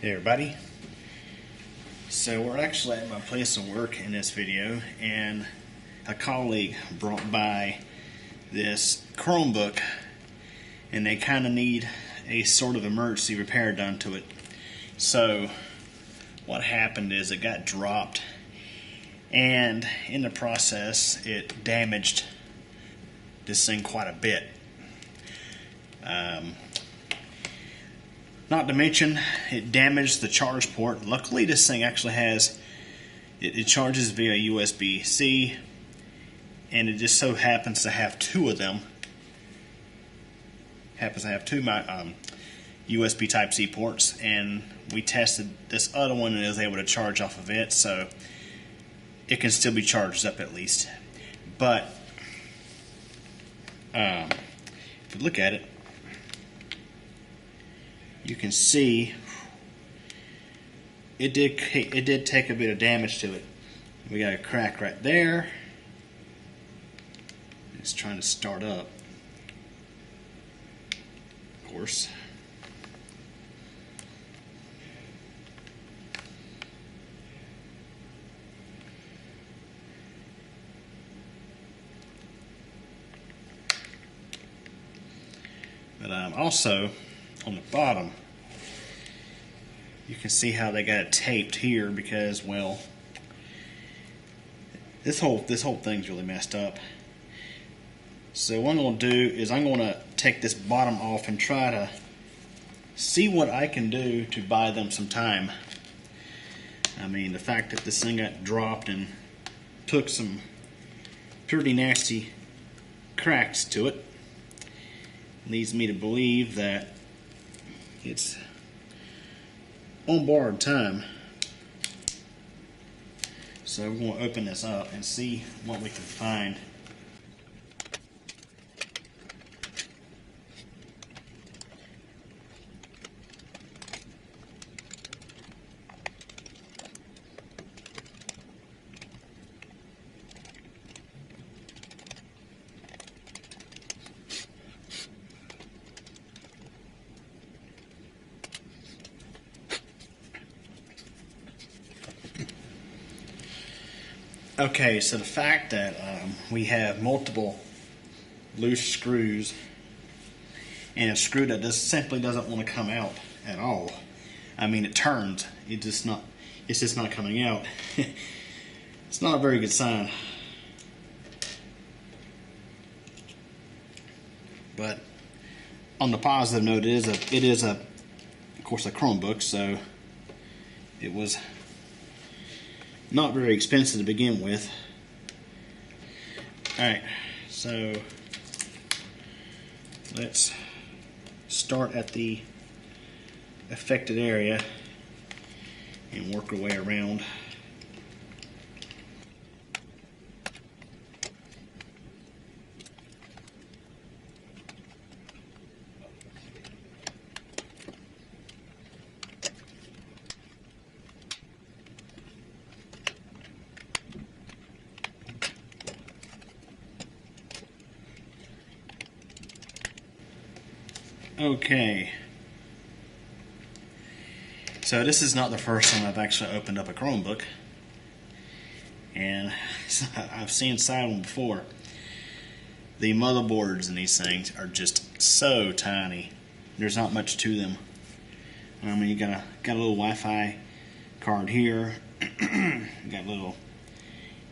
Hey everybody. So we're actually at my place of work in this video, and a colleague brought by this Chromebook, and they kind of need a sort of emergency repair done to it. So what happened is it got dropped, and in the process it damaged this thing quite a bit. Not to mention, it damaged the charge port. Luckily, this thing actually has, it charges via USB-C, and it just so happens to have two of them. Happens to have two USB Type-C ports, and we tested this other one and it was able to charge off of it, so it can still be charged up at least. But if you look at it, you can see it did take a bit of damage to it. We got a crack right there. It's trying to start up, of course. But also on the bottom, you can see how they got it taped here because, well, this whole thing's really messed up. So what I'm going to do is I'm going to take this bottom off and try to see what I can do to buy them some time. I mean, the fact that this thing got dropped and took some pretty nasty cracks to it leads me to believe that it's on borrowed time. So we're going to open this up and see what we can find. Okay, so the fact that we have multiple loose screws and a screw that just simply doesn't want to come out at all. I mean, it turns, it's just not coming out. It's not a very good sign. But on the positive note, it is of course a Chromebook, so it was not very expensive to begin with. Alright, so let's start at the affected area and work our way around. Okay, so this is not the first time I've actually opened up a Chromebook, and I've seen inside one before. The motherboards in these things are just so tiny. There's not much to them. I mean, you got a little Wi-Fi card here. You got a little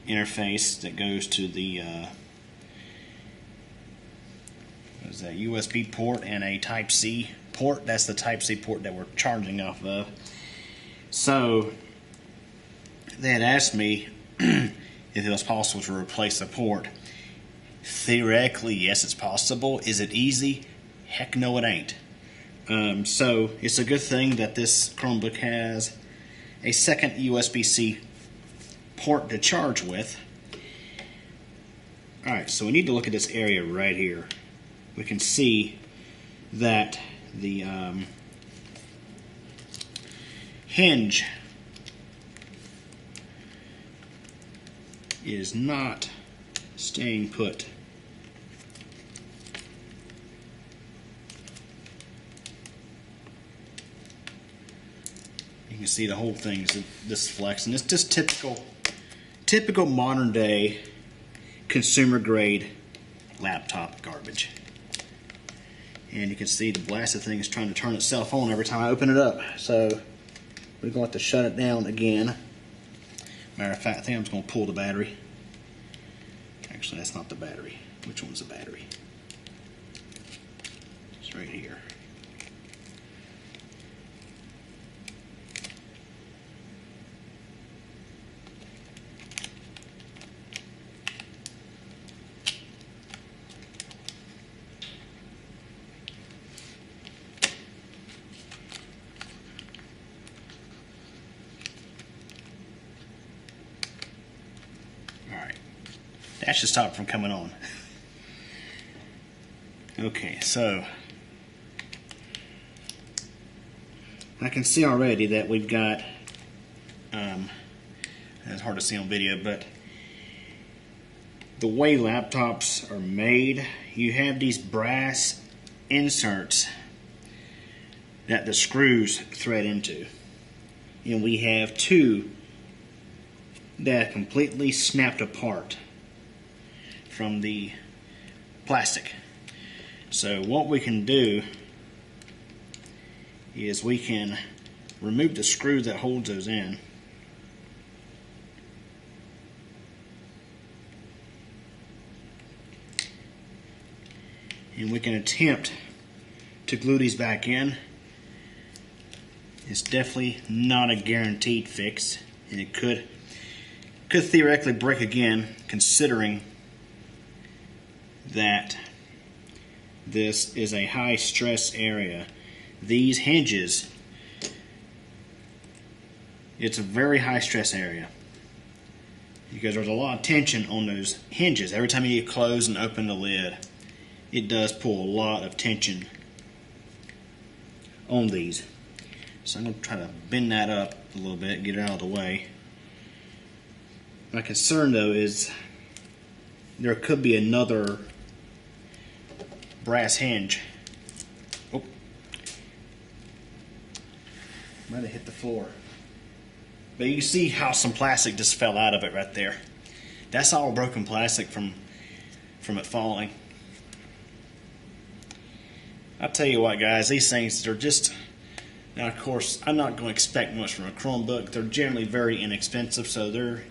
interface that goes to the is that USB port and a Type-C port. That's the Type-C port that we're charging off of. So they had asked me if it was possible to replace the port. Theoretically, yes, it's possible. Is it easy? Heck no, it ain't. So it's a good thing that this Chromebook has a second USB-C port to charge with. Alright, so we need to look at this area right here. We can see that the hinge is not staying put. You can see the whole thing is this flex, and it's just typical modern day consumer grade laptop garbage. And you can see the blasted thing is trying to turn itself on every time I open it up. So we're going to have to shut it down again. Matter of fact, I think I'm just going to pull the battery. Actually, that's not the battery. Which one's the battery? It's right here. That should stop it from coming on. Okay, so I can see already that we've got, it's hard to see on video, but the way laptops are made, you have these brass inserts that the screws thread into. And we have two that completely snapped apart from the plastic. So what we can do is we can remove the screw that holds those in, and we can attempt to glue these back in. It's definitely not a guaranteed fix, and it could theoretically break again, considering that this is a high stress area. These hinges, it's a very high stress area because there's a lot of tension on those hinges. Every time you close and open the lid, it does pull a lot of tension on these. So I'm going to try to bend that up a little bit, get it out of the way. My concern though is there could be another brass hinge. Oh, might have hit the floor. But you can see how some plastic just fell out of it right there. That's all broken plastic from it falling. I'll tell you what, guys, these things, they're just, now of course I'm not going to expect much from a Chromebook. They're generally very inexpensive, so they're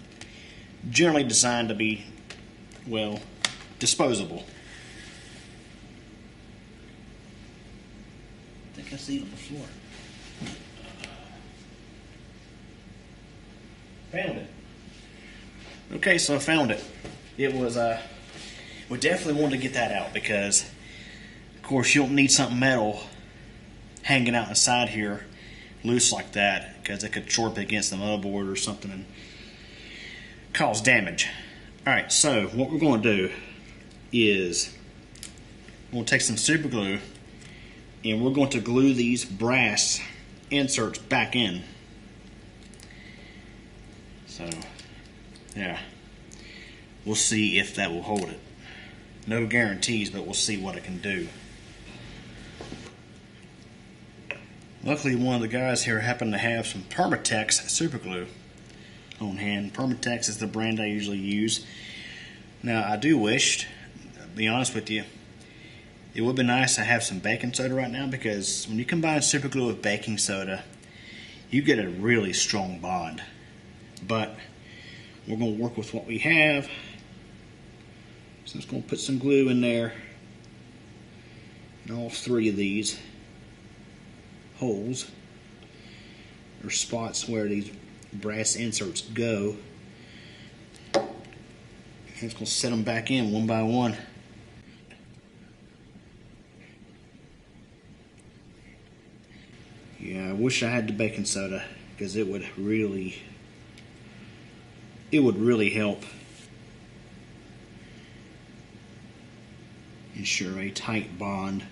generally designed to be, well, disposable. I think I see it on the floor. Found it. Okay, so I found it. It was, we definitely wanted to get that out because, of course, you don't need something metal hanging out inside here loose like that, because it could short up against the motherboard or something and cause damage. Alright, so what we're going to do is we'll take some super glue and we're going to glue these brass inserts back in. So, yeah, we'll see if that will hold it. No guarantees, but we'll see what it can do. Luckily, one of the guys here happened to have some Permatex super glue on hand. Permatex is the brand I usually use. Now, I do wish, to be honest with you, it would be nice to have some baking soda right now, because when you combine super glue with baking soda, you get a really strong bond. But we're going to work with what we have. So I'm just going to put some glue in there in all three of these holes, or spots where these brass inserts go. And it's going to set them back in one by one. Yeah, I wish I had the baking soda, because it would really help ensure a tight bond.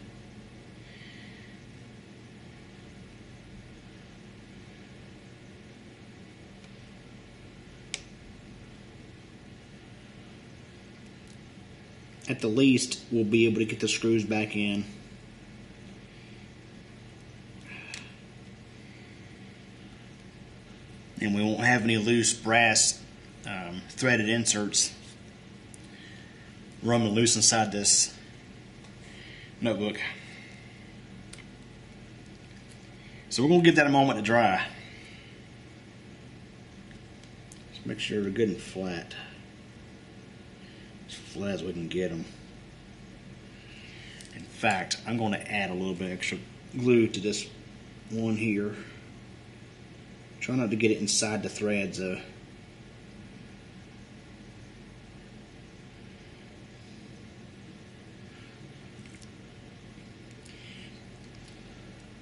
At the least, we'll be able to get the screws back in. and we won't have any loose brass threaded inserts roaming loose inside this notebook. So we're going to give that a moment to dry. Just make sure they're good and flat. As flat as we can get them. In fact, I'm going to add a little bit extra glue to this one here. Try not to get it inside the threads though.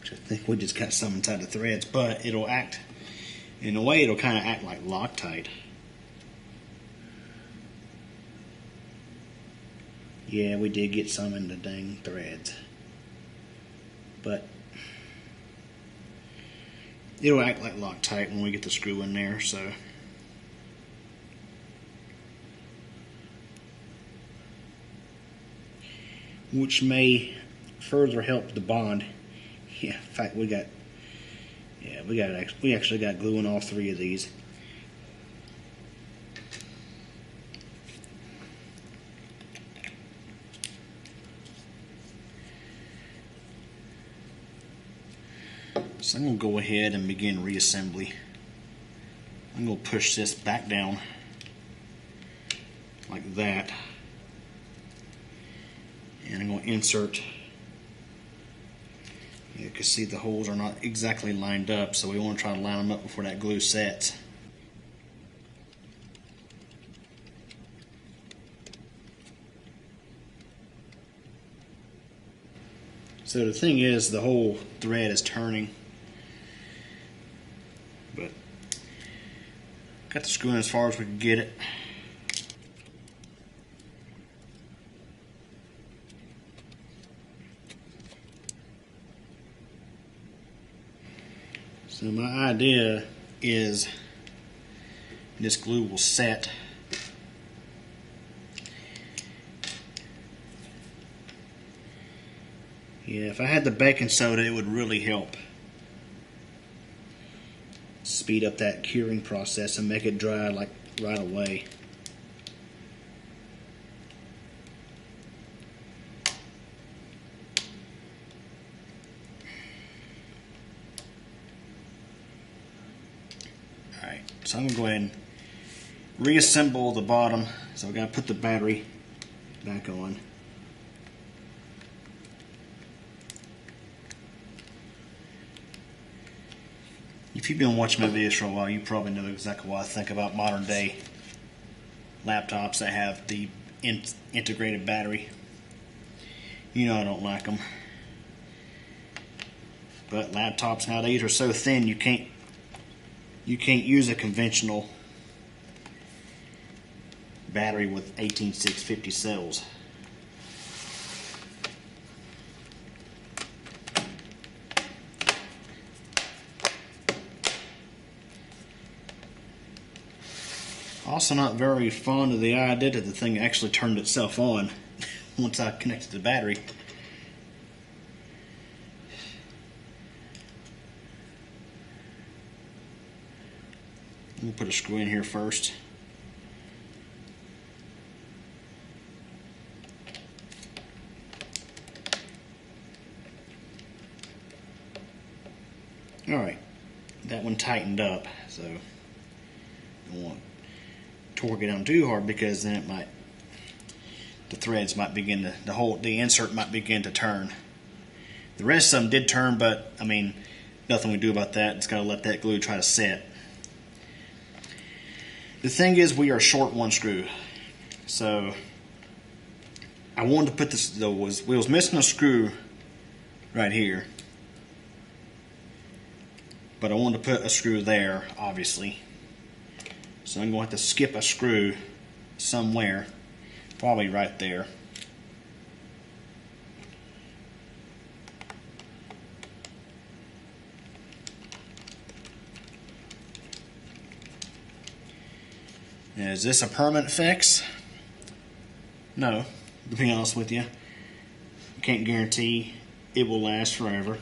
I think we just got some inside the threads, but it'll act, in a way, it'll kind of act like Loctite. Yeah, we did get some in the dang threads, but it'll act like Loctite when we get the screw in there, so. Which may further help the bond. Yeah, in fact, we actually got glue in all three of these. So I'm going to go ahead and begin reassembly. I'm going to push this back down like that, and I'm going to insert. You can see the holes are not exactly lined up, so we want to try to line them up before that glue sets. So the thing is, the whole thread is turning, but got the screw in as far as we can get it. So my idea is this glue will set. Yeah, if I had the baking soda, it would really help speed up that curing process and make it dry like right away. Alright, so I'm going to go ahead and reassemble the bottom. So I've got to put the battery back on. If you've been watching my videos for a while, you probably know exactly what I think about modern day laptops that have the integrated battery. You know I don't like them. But laptops nowadays are so thin you can't use a conventional battery with 18650 cells. Also not very fond of the idea that the thing actually turned itself on once I connected the battery. We'll put a screw in here first. Alright, that one tightened up, so don't want to torque it down too hard, because then it might, the threads might begin to, the insert might begin to turn. The rest of them did turn, but I mean, nothing we do about that. It's got to let that glue try to set. The thing is, we are short one screw, so I wanted to put this. We was missing a screw right here, but I wanted to put a screw there, obviously. So I'm going to have to skip a screw somewhere, probably right there. Now, is this a permanent fix? No, to be honest with you. I can't guarantee it will last forever.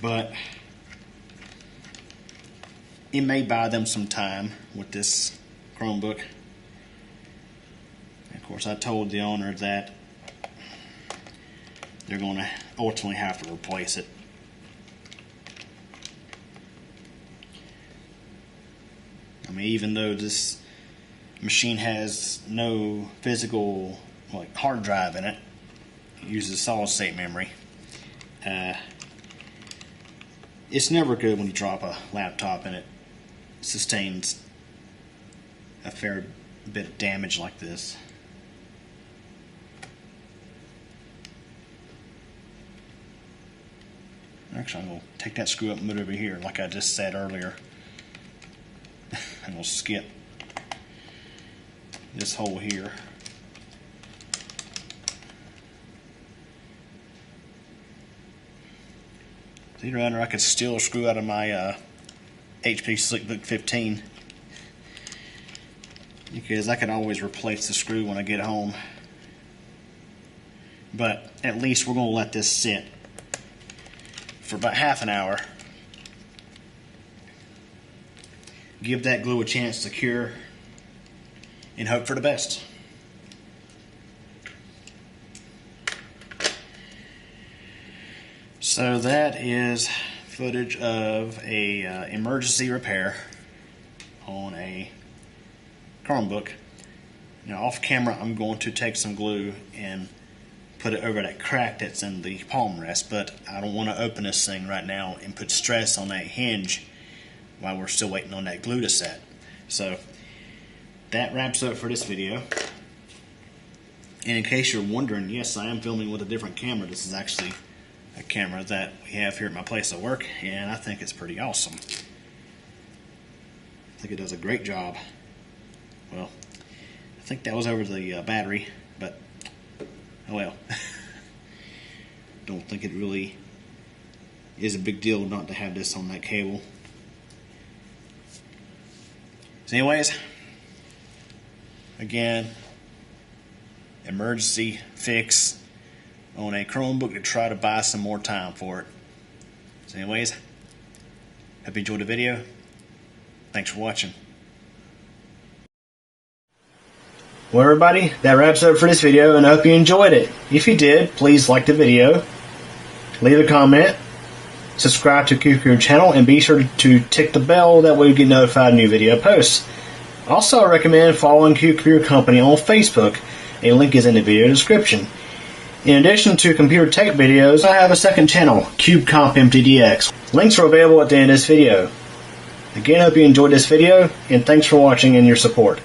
But it may buy them some time with this Chromebook. Of course, I told the owner that they're going to ultimately have to replace it. I mean, even though this machine has no physical hard drive in it, it uses solid state memory. It's never good when you drop a laptop and it sustains a fair bit of damage like this. Actually, I'm going to take that screw up and move it over here like I just said earlier. And we'll skip this hole here. Either under, I could steal a screw out of my HP Slickbook 15, because I can always replace the screw when I get home. But at least we're going to let this sit for about half an hour. Give that glue a chance to cure and hope for the best. So that is footage of a emergency repair on a Chromebook. Now off camera I'm going to take some glue and put it over that crack that's in the palm rest, but I don't want to open this thing right now and put stress on that hinge while we're still waiting on that glue to set. So that wraps up for this video. And in case you're wondering, yes, I am filming with a different camera. This is actually a camera that we have here at my place of work, and I think it's pretty awesome. I think it does a great job. Well, I think that was over the battery, but oh well. Don't think it really is a big deal not to have this on that cable. So anyways, again, emergency fix on a Chromebook to try to buy some more time for it. So anyways, hope you enjoyed the video. Thanks for watching. Well everybody, that wraps up for this video, and I hope you enjoyed it. If you did, please like the video, leave a comment, subscribe to QQ channel, and be sure to tick the bell, that way you get notified of new video posts. Also, I recommend following QQ Company on Facebook. A link is in the video description. In addition to computer tech videos, I have a second channel, CubeCompMTDX. Links are available at the end of this video. Again, I hope you enjoyed this video, and thanks for watching and your support.